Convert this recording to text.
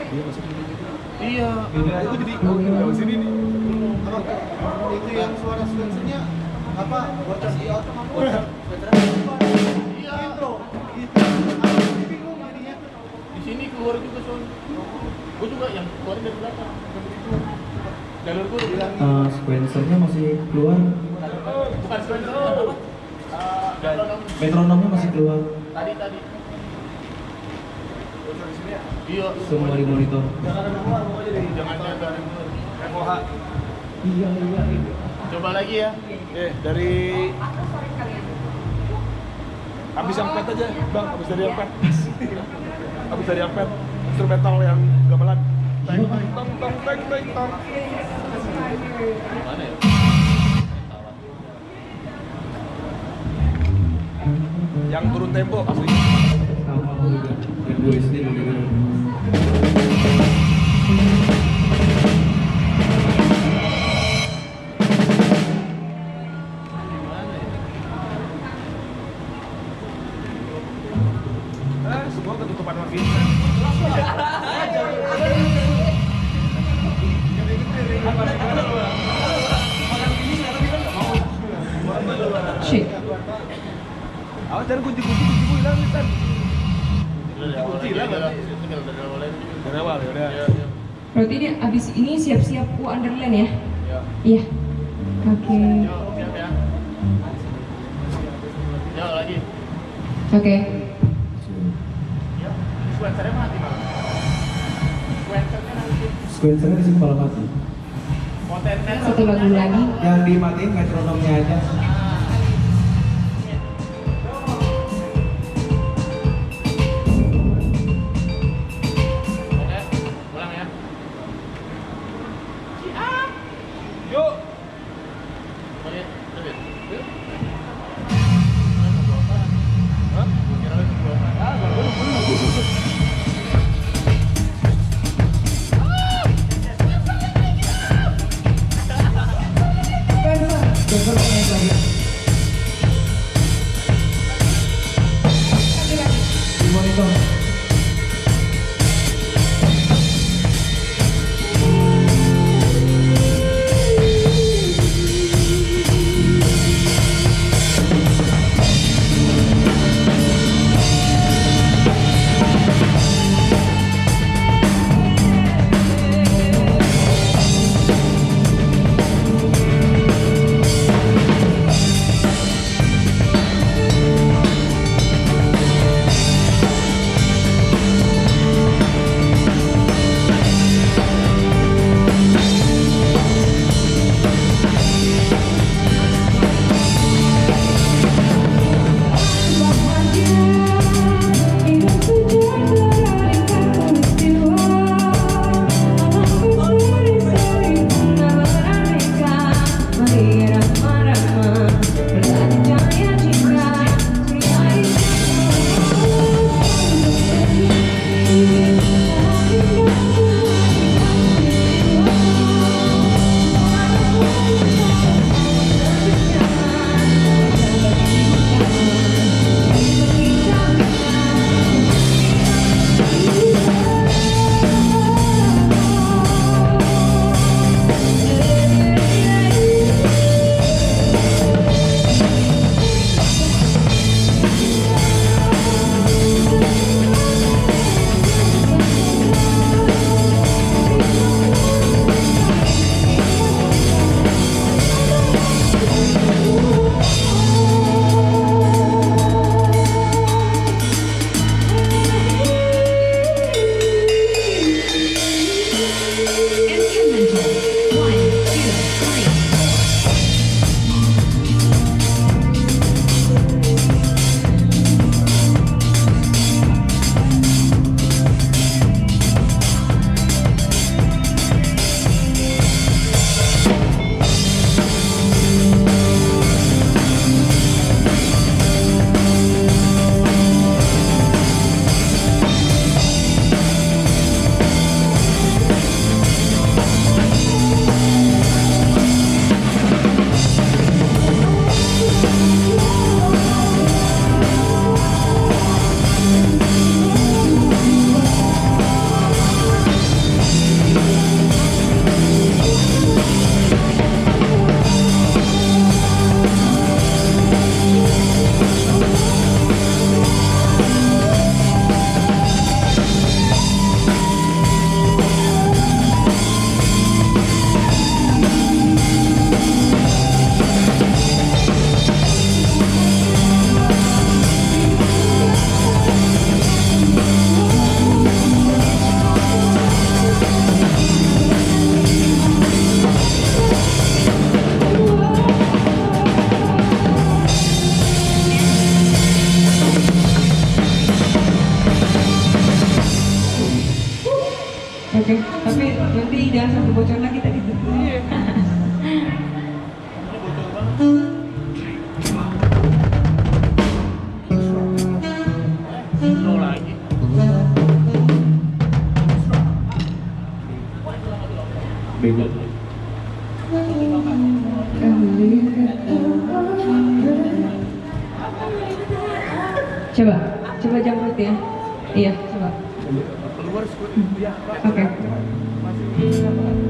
Dia masuk ini. Iya. Itu jadi lewat sini nih. Itu yang suara sequencernya apa? Bocor di auto mampu. Iya. Intro. Gitu. Aku bingung jadinya. Di sini keluar juga soalnya. Gue juga yang keluar dari belakang. Jalur gue bilang. Sequencernya masih keluar. Bukan sequencer apa? Metronomnya masih keluar. Tadi. Bocor di sini ya. Iya. Semua di monitor. Jangan ada keluar pokoknya dari Jangan ada FOH. Iya. Coba lagi ya. Dari habis yang pet aja, Bang, habis dari yang pet. Habis dari yang pet, instrumental yang gamelan. Teng teng teng teng teng teng. Mana ya? Yang turun tempo asli. Sama aku juga. Yang gue SD juga. Semua ketutupan sama Vincent. Shit. Awas jangan kunci hilang Vincent. Kunci hilang kan? Tinggal dari awal aja. Dari awal ya udah. Iya. Berarti ini abis ini siap-siap Wonderland ya? Iya. Iya. Oke. Yuk, siap ya. Yuk lagi. Oke. Yuk. Sequencernya mati malah. Sequencernya nanti. Sequencernya di sini malah mati. Kontennya Satu lagu lagi. Yang dimatiin metronomnya aja. Oke, pulang ya. Siap. Yuk. Oke, lanjut. Yuk. Hah? Kira lu berapa? Ah, belum. Spencer naik lagi. Di monitor. Bego. Coba, coba jangkut ya. Iya, coba. Keluar Oke. masih